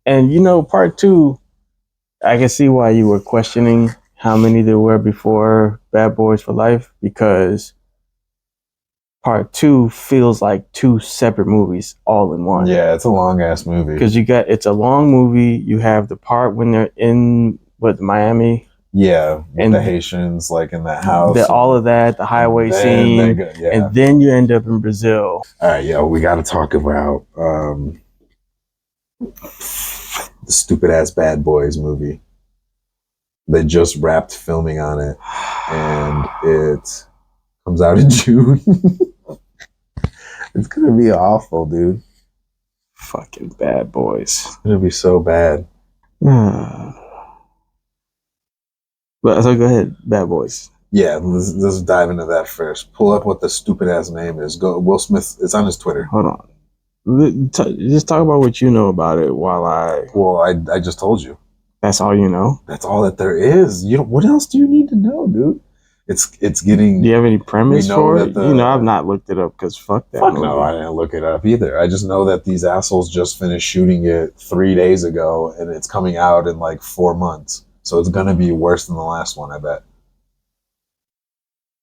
And part two, I can see why you were questioning how many there were before Bad Boys for Life, because part two feels like two separate movies all in one. Yeah, it's a long ass movie. Because it's a long movie. You have the part when they're in Miami. Yeah, with the Haitians like in that house. All of that, the highway scene, and then you end up in Brazil. All right, yo, we got to talk about the stupid ass Bad Boys movie. They just wrapped filming on it, and it comes out in June. It's gonna be awful, dude. Fucking Bad Boys. It's gonna be so bad. But so go ahead, Bad Boys. Yeah, let's dive into that first. Pull up what the stupid ass name is. Go Will Smith. It's on his Twitter. Hold on. Just talk about what you know about it while I. Well, I just told you. That's all you know. That's all that there is. What else do you need to know, dude? It's getting. Do you have any premise for it? I've not looked it up because fuck that. Fuck movie. No, I didn't look it up either. I just know that these assholes just finished shooting it 3 days ago, and it's coming out in like 4 months. So it's gonna be worse than the last one, I bet.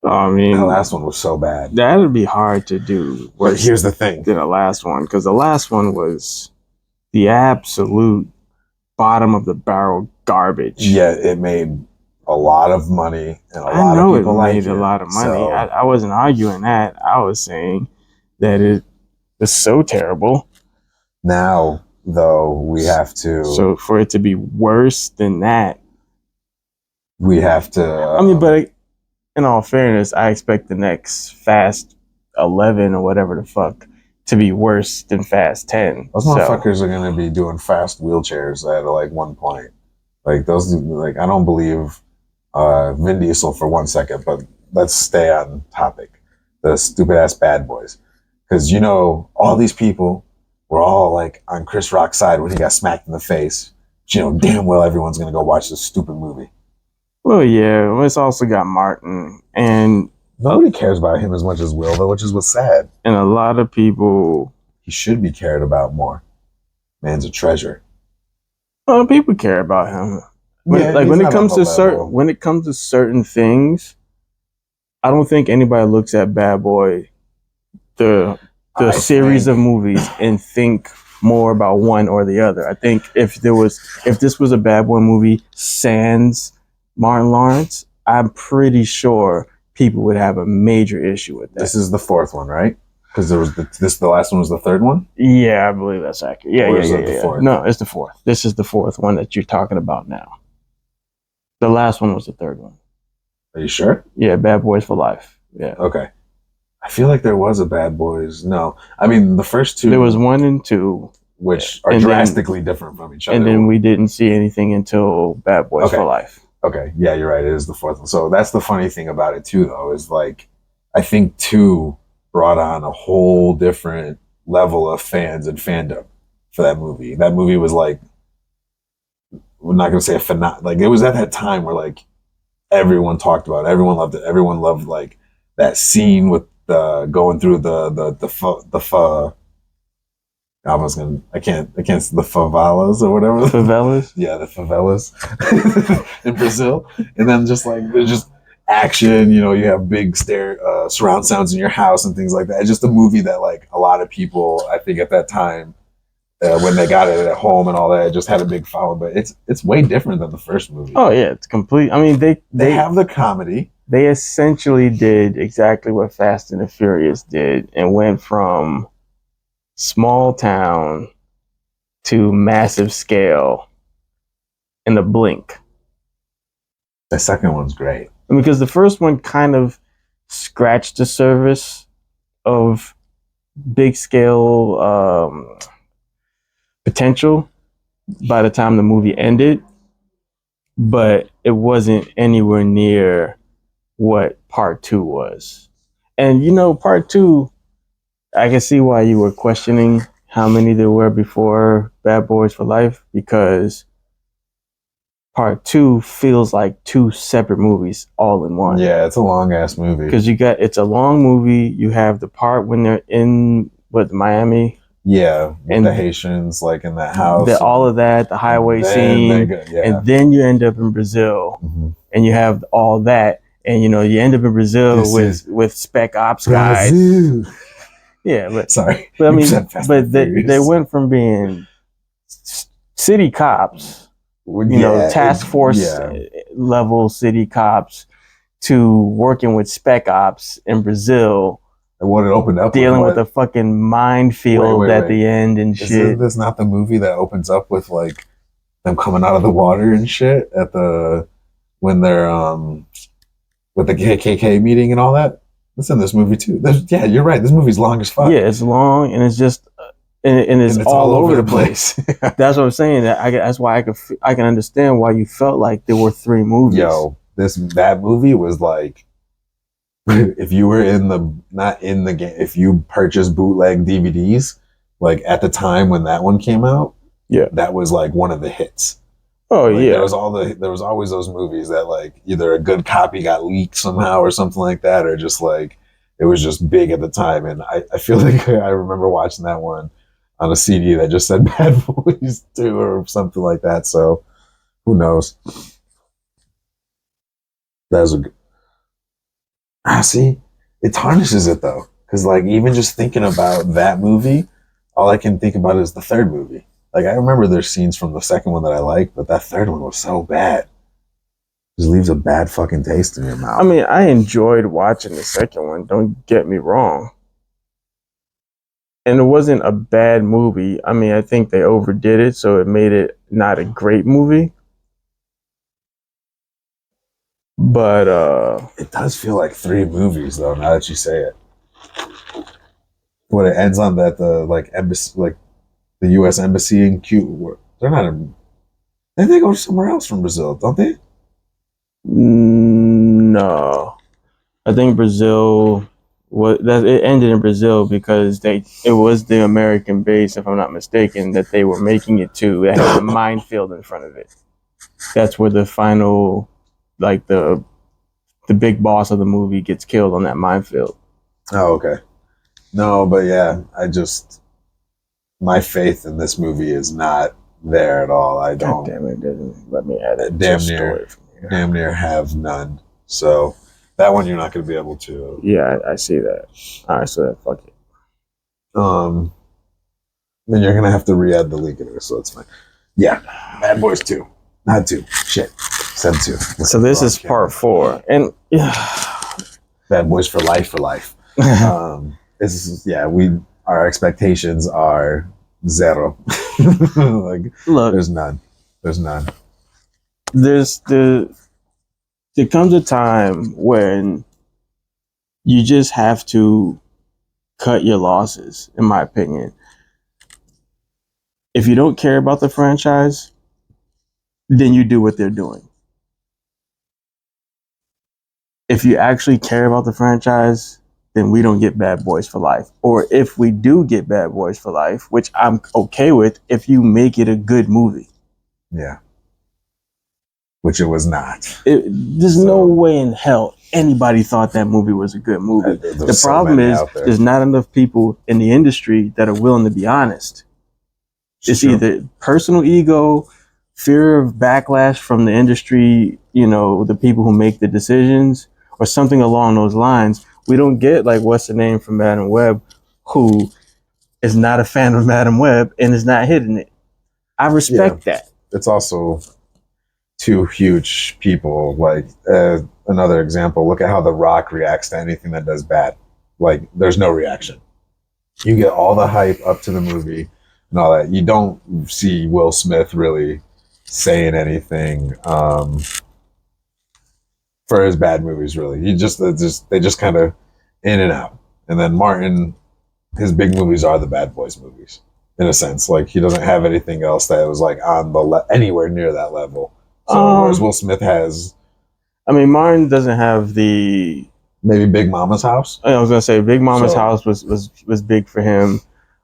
I mean, the last one was so bad. That'd be hard to do. But here's the thing: than the last one, because the last one was the absolute bottom of the barrel garbage. Yeah, it made a lot of money, and a lot of people made a lot of money. So, I wasn't arguing that. I was saying that it was so terrible. Now, though, we have to. So for it to be worse than that, we have to. I mean, but in all fairness, I expect the next Fast 11 or whatever the fuck to be worse than Fast 10. Those motherfuckers are gonna be doing fast wheelchairs at like one point. Like those, like I don't believe Vin Diesel for 1 second, but let's stay on topic. The stupid ass Bad Boys, because all these people were all like on Chris Rock's side when he got smacked in the face. But, damn well everyone's gonna go watch this stupid movie. Well, yeah, it's also got Martin, and nobody cares about him as much as Will, though, which is what's sad. And a lot of people, he should be cared about more. Man's a treasure. Well, people care about him. When it comes to certain things, I don't think anybody looks at Bad Boy, the series of movies, and think more about one or the other. I think if this was a Bad Boy movie sans Martin Lawrence, I'm pretty sure people would have a major issue with that. This is the fourth one, right? Because there was the last one was the third one? Yeah, I believe that's accurate. Yeah. Fourth? No, it's the fourth. This is the fourth one that you're talking about now. The last one was the third one. Are you sure? Yeah, Bad Boys for Life. Yeah. Okay. I feel like there was a Bad Boys. No. I mean, the first two. There was 1 and 2. Which are drastically different from each other. And then we didn't see anything until Bad Boys for Life. Okay. Yeah, you're right. It is the fourth one. So that's the funny thing about it, too, though, is like, I think 2 brought on a whole different level of fans and fandom for that movie. That movie was like, we're not going to say a phenomenon. Like, it was at that time where, like, everyone talked about it. Everyone loved it. Everyone loved, like, that scene with going through the I can't the favelas or whatever. Favelas? Yeah, the favelas in Brazil. And then just like there's just action, you have big surround sounds in your house and things like that. It's just a movie that like a lot of people, I think at that time, when they got it at home and all that, it just had a big following. But it's way different than the first movie. Oh yeah, it's complete. I mean, they have the comedy. They essentially did exactly what Fast and the Furious did and went from small town to massive scale in a blink. The second one's great. Because the first one kind of scratched the surface of big scale potential by the time the movie ended, but it wasn't anywhere near what part 2 was. And part 2, I can see why you were questioning how many there were before Bad Boys for Life, because part 2 feels like two separate movies all in one. Yeah, it's a long ass movie. Because it's a long movie. You have the part when they're in Miami. Yeah, with And the Haitians like in that house. all of that, the highway scene, and then you end up in Brazil, and you have all that, and you end up in Brazil with spec ops guys. Brazil. Yeah, but sorry, I mean, but they went from being city cops, task force level city cops, to working with spec ops in Brazil. And what it opened up dealing with a fucking minefield at the end and shit. Isn't this not the movie that opens up with like them coming out of the water and shit at when they're with the KKK meeting and all that? That's in this movie too. Yeah, you're right. This movie's long as fuck. Yeah, it's long and it's just and it's all over the place. That's what I'm saying. That's why I can understand why you felt like there were 3 movies. Yo, that movie was like, if you were not in the game, if you purchased bootleg DVDs, like at the time when that one came out, that was like one of the hits. Oh like, yeah, there was always those movies that like either a good copy got leaked somehow or something like that, or just like it was just big at the time. And I feel like I remember watching that one on a CD that just said Bad Boys 2 or something like that. So who knows? That was a good. See, it tarnishes it though, because like even just thinking about that movie, all I can think about is the third movie. Like I remember there's scenes from the second one that I like, but that third one was so bad. Just leaves a bad fucking taste in your mouth. I mean, I enjoyed watching the second one. Don't get me wrong. And it wasn't a bad movie. I mean, I think they overdid it, so it made it not a great movie. But it does feel like 3 movies though, now that you say it. When it ends on that embassy, like the US embassy in Cuba, they're not in, then they go somewhere else from Brazil, don't they? No. I think Brazil it ended in Brazil because it was the American base, if I'm not mistaken, that they were making it to. It had a minefield in front of it. That's where the final, like the big boss of the movie gets killed on that minefield. Oh, okay. No, but yeah, my faith in this movie is not there at all. I don't. God damn it, didn't let me add it. Damn near have none. So that one you're not going to be able to. Yeah, I see that. All right, so then fuck it. Then you're going to have to re-add the link in there, so that's fine. Yeah, Bad Boys 2. Not 2. Shit. Said 2. So this is part 4. And Bad Boys for life. This is, our expectations are 0. Like, look, there's none. There comes a time when you just have to cut your losses, in my opinion. If you don't care about the franchise, then you do what they're doing. If you actually care about the franchise, then we don't get Bad Boys for Life. Or if we do get Bad Boys for Life, which I'm okay with, if you make it a good movie. Yeah. Which it was not. There's no way in hell anybody thought that movie was a good movie. The problem is there's not enough people in the industry that are willing to be honest. It's either personal ego, fear of backlash from the industry, the people who make the decisions, or something along those lines. We don't get like what's the name from Madam Web, who is not a fan of Madam Web and is not hitting it. I respect that. It's also 2 huge people. Like another example, look at how The Rock reacts to anything that does bad. Like there's no reaction. You get all the hype up to the movie and all that. You don't see Will Smith really saying anything for his bad movies. Really, they just kind of in and out. And then Martin, his big movies are the Bad Boys movies in a sense. Like he doesn't have anything else that was like on the anywhere near that level. So whereas Will Smith has, I mean, Martin doesn't have the maybe Big Mama's House. I was gonna say Big Mama's House was big for him.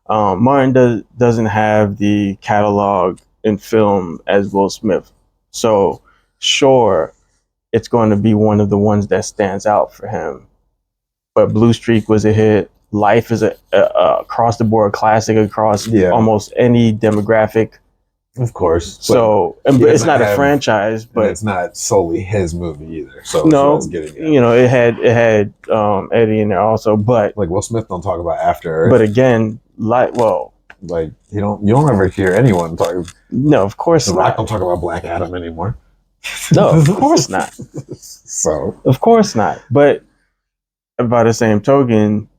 Martin doesn't have the catalog in film as Will Smith, so sure, it's going to be one of the ones that stands out for him. But Blue Streak was a hit. Life is a across the board classic across almost any demographic. Of course. So, but it's not a franchise, but it's not solely his movie either. So no, it had Eddie in there also, but like Will Smith don't talk about After Earth. But again, like you don't ever hear anyone talk. No, of course The not. Rock don't talk about Black Adam anymore. No, of course not. So of course not. But by the same token,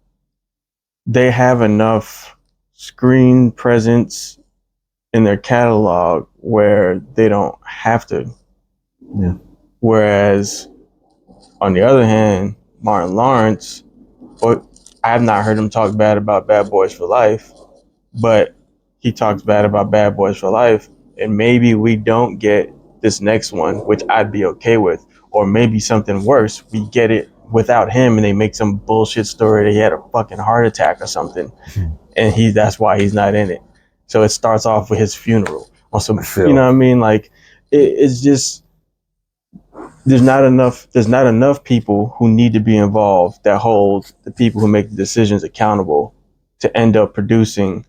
they have enough screen presence in their catalog where they don't have to. Yeah. Whereas, on the other hand, Martin Lawrence, I have not heard him talk bad about Bad Boys for Life, but he talks bad about Bad Boys for Life, and maybe we don't get this next one, which I'd be okay with, or maybe something worse, we get it without him and they make some bullshit story that he had a fucking heart attack or something, and that's why he's not in it. So it starts off with his funeral on some, you know what I mean? Like it's just there's not enough people who need to be involved that hold the people who make the decisions accountable to end up producing.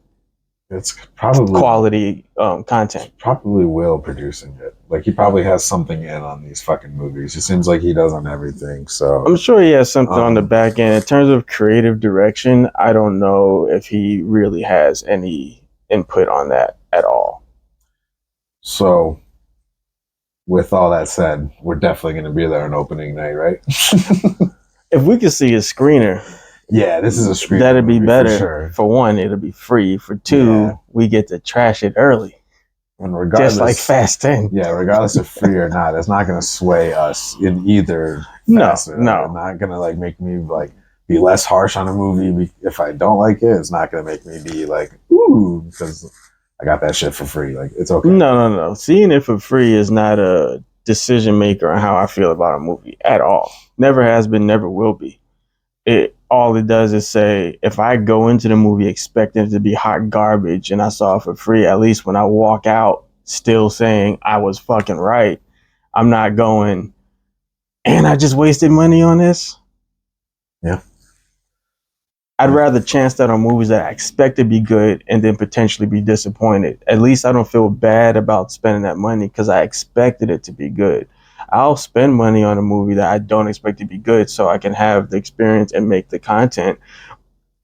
It's probably quality content. Probably Will producing it. Like he probably has something in on these fucking movies. It seems like he does on everything. So I'm sure he has something on the back end. In terms of creative direction, I don't know if he really has any input on that at all. So with all that said, we're definitely going to be there on opening night, right? If we could see a screener. Yeah, this is a screener. That'd be better. For sure. For one, it'll be free. For two, we get to trash it early. And regardless, just like Fast 10. Yeah, regardless of free or not, it's not going to sway us in either facet. No. It's not going to like make me like be less harsh on a movie if I don't like it. It's not going to make me be like, ooh, because I got that shit for free. Like, it's okay. No. Seeing it for free is not a decision maker on how I feel about a movie at all. Never has been, never will be. All it does is say, if I go into the movie expecting it to be hot garbage and I saw it for free, at least when I walk out still saying I was fucking right, I'm not going, and I just wasted money on this. Yeah. I'd rather chance that on movies that I expect to be good and then potentially be disappointed. At least I don't feel bad about spending that money because I expected it to be good. I'll spend money on a movie that I don't expect to be good so I can have the experience and make the content.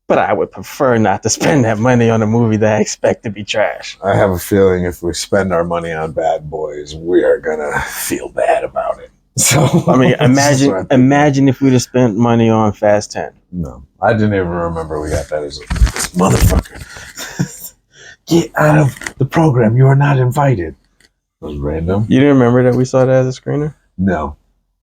But I would prefer not to spend that money on a movie that I expect to be trash. I have a feeling if we spend our money on Bad Boys, we are going to feel bad about it. So I mean, imagine if we'd have spent money on Fast 10. No, I didn't even remember we got that as a motherfucker. Get out of the program. You are not invited. It was random. You didn't remember that we saw that as a screener? No.